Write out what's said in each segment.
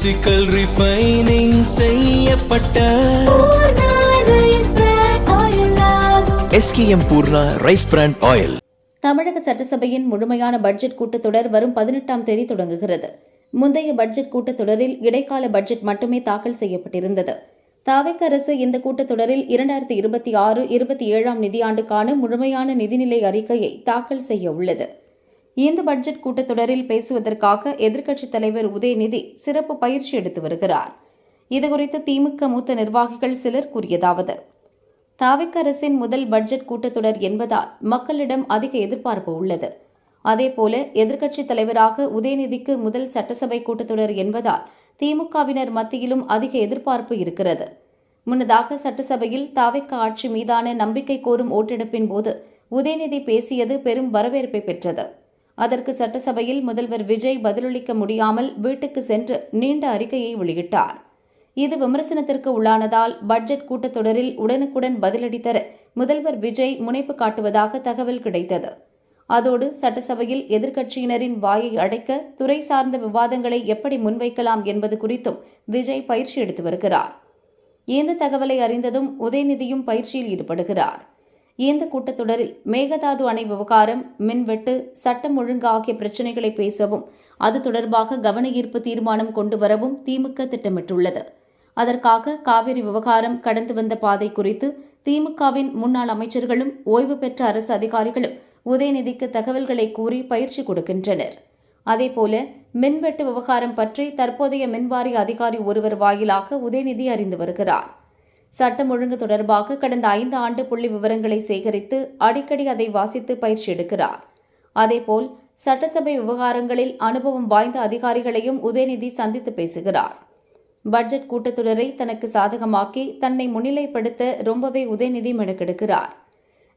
Physical refining செய்யப்பட்ட SKM Poorna rice brand oil. தமிழக சட்டசபையின் முழுமையான பட்ஜெட் கூட்டத்தொடர் வரும் 18ஆம் தேதி தொடங்குகிறது. முந்தைய பட்ஜெட் கூட்டத்தொடரில் இடைக்கால பட்ஜெட் மட்டுமே தாக்கல் செய்யப்பட்டிருந்தது. தவிக அரசு இந்த கூட்டத்தொடரில் 2026-27ஆம் நிதியாண்டுக்கான முழுமையான நிதிநிலை அறிக்கையை தாக்கல் செய்ய உள்ளது. இந்த பட்ஜெட் கூட்டத்தொடரில் பேசுவதற்காக எதிர்க்கட்சித் தலைவர் உதயநிதி சிறப்பு பயிற்சி எடுத்து வருகிறார். இதுகுறித்து திமுக மூத்த நிர்வாகிகள் சிலர் கூறியதாவது: தவிக அரசின் முதல் பட்ஜெட் கூட்டத்தொடர் என்பதால் மக்களிடம் அதிக எதிர்பார்ப்பு உள்ளது. அதேபோல எதிர்க்கட்சித் தலைவராக உதயநிதிக்கு முதல் சட்டசபை கூட்டத்தொடர் என்பதால் திமுகவினர் மத்தியிலும் அதிக எதிர்பார்ப்பு இருக்கிறது. முன்னதாக சட்டசபையில் தவிக ஆட்சி மீதான நம்பிக்கை கோரும் ஓட்டெடுப்பின் போது உதயநிதி பேசியது பெரும் வரவேற்பை பெற்றது. அதற்கு சட்டசபையில் முதல்வர் விஜய் பதிலளிக்க முடியாமல் வீட்டுக்கு சென்று நீண்ட அறிக்கையை வெளியிட்டார். இது விமர்சனத்திற்கு உள்ளானதால் பட்ஜெட் கூட்டத்தொடரில் உடனுக்குடன் பதிலடி தர முதல்வர் விஜய் முனைப்பு காட்டுவதாக தகவல் கிடைத்தது. அதோடு சட்டசபையில் எதிர்க்கட்சியினரின் வாயை அடைக்க துறை சார்ந்த விவாதங்களை எப்படி முன்வைக்கலாம் என்பது குறித்தும் விஜய் பயிற்சி எடுத்து வருகிறார். இந்த தகவலை அறிந்ததும் உதயநிதியும் பயிற்சியில் ஈடுபடுகிறார். இந்த கூட்டத்தொடரில் மேகதாது அணை விவகாரம், மின்வெட்டு, சட்டம் ஒழுங்கு ஆகிய பிரச்சினைகளை பேசவும் அது தொடர்பாக கவன ஈர்ப்பு தீர்மானம் கொண்டு வரவும் திமுக திட்டமிட்டுள்ளது. அதற்காக காவிரி விவகாரம் கடந்து வந்த பாதை குறித்து திமுகவின் முன்னாள் அமைச்சர்களும் ஓய்வு பெற்ற அரசு அதிகாரிகளும் உதயநிதிக்கு தகவல்களை கூறி பயிற்சி கொடுக்கின்றனர். அதேபோல மின்வெட்டு விவகாரம் பற்றி தற்போதைய மின்வாரிய அதிகாரி ஒருவர் வாயிலாக உதயநிதி அறிந்து வருகிறார். சட்டம் ஒழுங்கு தொடர்பாக கடந்த 5 ஆண்டு புள்ளி விவரங்களை சேகரித்து அடிக்கடி அதை வாசித்து பயிற்சி எடுக்கிறார். அதேபோல் சட்டசபை விவகாரங்களில் அனுபவம் வாய்ந்த அதிகாரிகளையும் உதயநிதி சந்தித்து பேசுகிறார். பட்ஜெட் கூட்டத்தொடரை தனக்கு சாதகமாக்கி தன்னை முன்னிலைப்படுத்த ரொம்பவே உதயநிதி மெனக்கெடுக்கிறார்.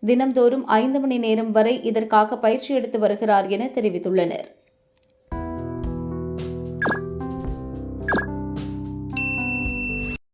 தினம்தோறும் 5 மணி நேரம் வரை இதற்காக பயிற்சி எடுத்து வருகிறார் என தெரிவித்துள்ளனர்.